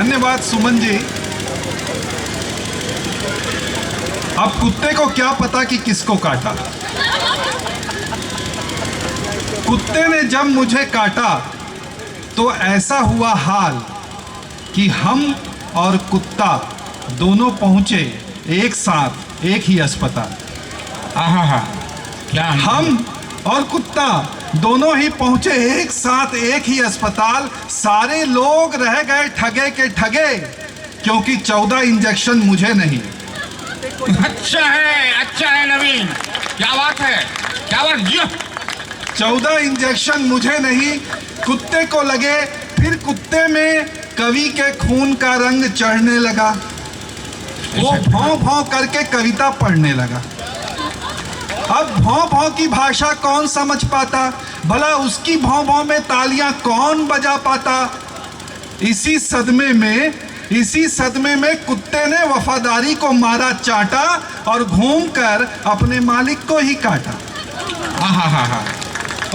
धन्यवाद सुमन जी। अब कुत्ते को क्या पता कि किसको काटा। कुत्ते ने जब मुझे काटा तो ऐसा हुआ हाल कि हम और कुत्ता दोनों पहुंचे एक साथ एक ही अस्पताल। आहा, क्या हम और कुत्ता दोनों ही पहुंचे एक साथ एक ही अस्पताल। सारे लोग रह गए ठगे के ठगे, क्योंकि 14 इंजेक्शन मुझे नहीं। अच्छा है नवीन, क्या बात है, क्या बात जी। 14 इंजेक्शन मुझे नहीं, कुत्ते को लगे। फिर कुत्ते में कवि के खून का रंग चढ़ने लगा। वो भौं भौं करके कविता पढ़ने लगा। अब भौं भौं की भाषा कौन समझ पाता, भला उसकी भौं भौं में तालियां कौन बजा पाता। इसी सदमे में कुत्ते ने वफादारी को मारा चाटा और घूमकर अपने मालिक को ही काटा।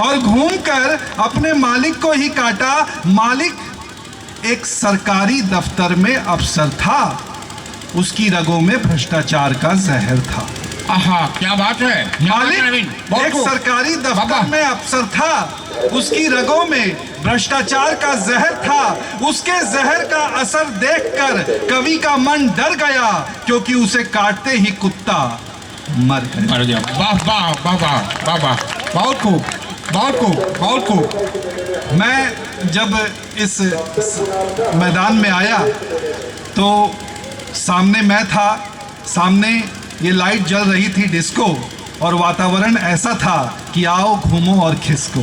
और घूमकर अपने मालिक को ही काटा। मालिक एक सरकारी दफ्तर में अफसर था, उसकी रगों में भ्रष्टाचार का जहर था। आहा, क्या बात है। मालिक एक सरकारी दफ्तर में अफसर था, उसकी रगों में भ्रष्टाचार का जहर था। उसके जहर का असर देखकर कवि का मन डर गया, क्योंकि उसे काटते ही कुत्ता मर गया। वाह वाह वाह वाह वाह, बहुत खूब, बहुत खूब, बहुत खूब। मैं जब इस मैदान में आया तो सामने मैं था, सामने ये लाइट जल रही थी डिस्को, और वातावरण ऐसा था कि आओ घूमो और खिसको।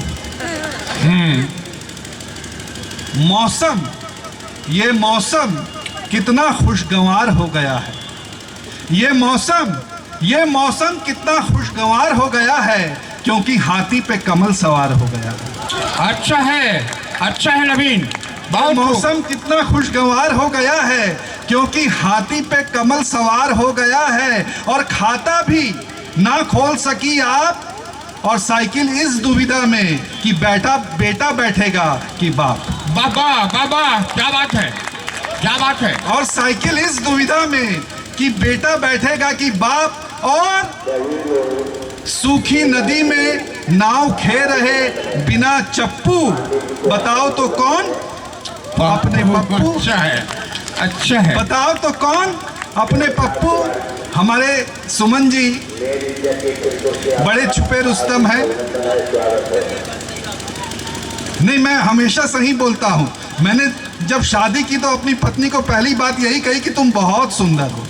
ये मौसम कितना खुशगवार हो गया है। ये मौसम कितना खुशगवार हो गया है, क्योंकि हाथी पे कमल सवार हो गया है। अच्छा है नवीन, बहुत मौसम कितना खुशगवार हो गया है, क्योंकि हाथी पे कमल सवार हो गया है। और खाता भी ना खोल सकी आप, और साइकिल इस दुविधा में कि बेटा बैठेगा कि बाप। बाबा, क्या बात है, क्या बात है। और साइकिल इस दुविधा में कि बेटा बैठेगा कि बाप। और सूखी नदी में नाव खे रहे बिना चप्पू, बताओ तो कौन? अपने पप्पू। अच्छा है। बताओ तो कौन? अपने पप्पू। हमारे सुमन जी बड़े छुपे रुस्तम हैं। नहीं, मैं हमेशा सही बोलता हूँ। मैंने जब शादी की तो अपनी पत्नी को पहली बात यही कही कि तुम बहुत सुंदर हो।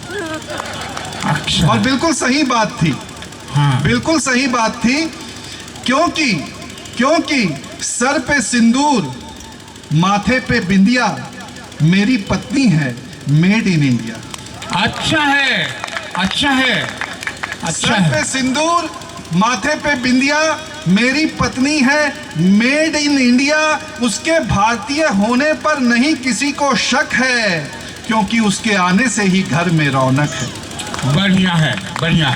अच्छा। और बिल्कुल सही बात थी। हाँ। बिल्कुल सही बात थी, क्योंकि सर पे सिंदूर, माथे पे बिंदिया, मेरी पत्नी है मेड इन इंडिया। अच्छा है। सर पे सिंदूर, माथे पे बिंदिया, मेरी पत्नी है मेड इन इंडिया। उसके भारतीय होने पर नहीं किसी को शक है, क्योंकि उसके आने से ही घर में रौनक है। बढ़िया है।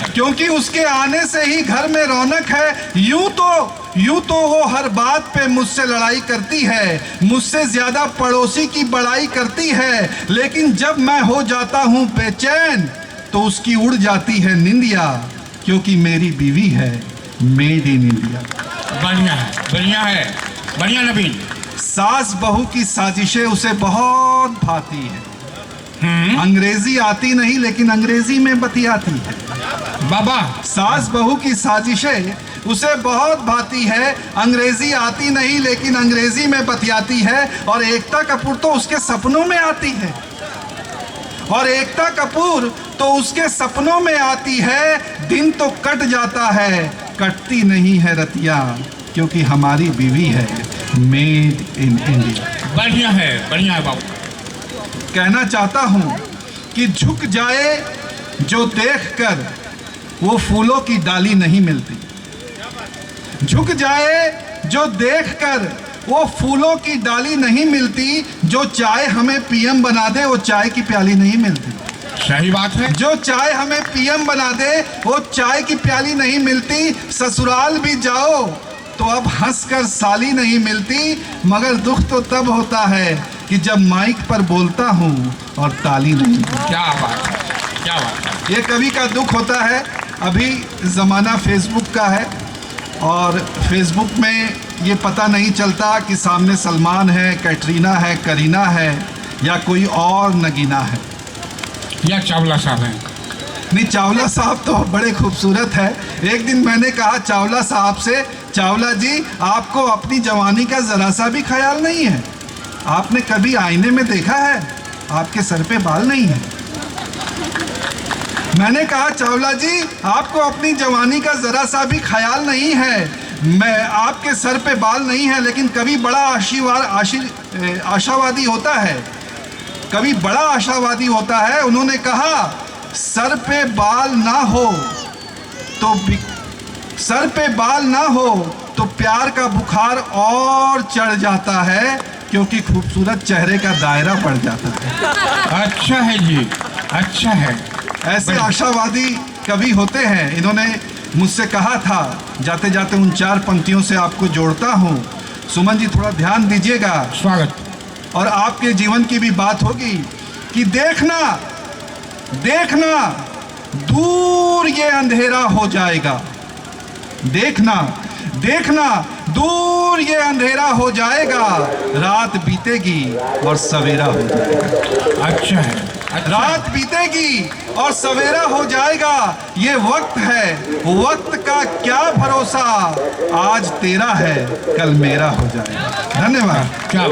क्योंकि उसके आने से ही घर में रौनक है। यूं तो वो हर बात पे मुझसे लड़ाई करती है, मुझसे ज्यादा पड़ोसी की बड़ाई करती है। लेकिन जब मैं हो जाता हूं बेचैन तो उसकी उड़ जाती है निंदिया, क्योंकि मेरी बीवी है मेड इन इंडिया। बढ़िया नवीन। सास बहू की साजिशें उसे बहुत भाती है। अंग्रेजी आती नहीं, लेकिन अंग्रेजी में बतियाती है। बाबा, सास बहू की साजिशें उसे बहुत भाती है। अंग्रेजी आती नहीं, लेकिन अंग्रेजी में बतियाती है। और एकता कपूर तो उसके सपनों में आती है। सपनों में आती है। दिन तो कट जाता है, कटती नहीं है रतिया, क्योंकि हमारी बीवी है मेड इन इंडिया। बढ़िया है बाबू। कहना चाहता हूं कि झुक जाए जो देखकर वो फूलों की डाली नहीं मिलती। झुक जाए जो देखकर वो फूलों की डाली नहीं मिलती। जो चाय हमें पीएम बना दे वो चाय की प्याली नहीं मिलती। सही बात है। जो चाय हमें पीएम बना दे वो चाय की प्याली नहीं मिलती। ससुराल भी जाओ तो अब हंसकर साली नहीं मिलती। मगर दुख तो तब होता है कि जब माइक पर बोलता हूँ और ताली नहीं। क्या बात है, क्या बात है। ये कवि का दुख होता है। अभी ज़माना फेसबुक का है और फेसबुक में ये पता नहीं चलता कि सामने सलमान है, कैटरीना है, करीना है या कोई और नगीना है। या चावला साहब हैं। नहीं, चावला साहब तो बड़े खूबसूरत है। एक दिन मैंने कहा चावला साहब से, चावला जी आपको अपनी जवानी का ज़रा सा भी ख्याल नहीं है? आपने कभी आईने में देखा है? आपके सर पे बाल नहीं है। मैंने कहा चावला जी आपको अपनी जवानी का ज़रा सा भी ख्याल नहीं है, मैं आपके सर पे बाल नहीं है, लेकिन कभी बड़ा आशावादी होता है, कभी बड़ा आशावादी होता है। उन्होंने कहा सर पे बाल ना हो तो प्यार का बुखार और चढ़ जाता है, क्योंकि खूबसूरत चेहरे का दायरा पड़ जाता है। अच्छा है जी, अच्छा है। ऐसे आशावादी कवि होते हैं। इन्होंने मुझसे कहा था, जाते जाते उन 4 पंक्तियों से आपको जोड़ता हूँ। सुमन जी थोड़ा ध्यान दीजिएगा, स्वागत। और आपके जीवन की भी बात होगी कि देखना देखना दूर ये अंधेरा हो जाएगा, देखना देखना दूर ये अंधेरा हो जाएगा, रात बीतेगी और सवेरा हो जाएगा। अच्छा है, अच्छा। रात बीतेगी और सवेरा हो जाएगा, ये वक्त है, वक्त का क्या भरोसा, आज तेरा है कल मेरा हो जाएगा। धन्यवाद। क्या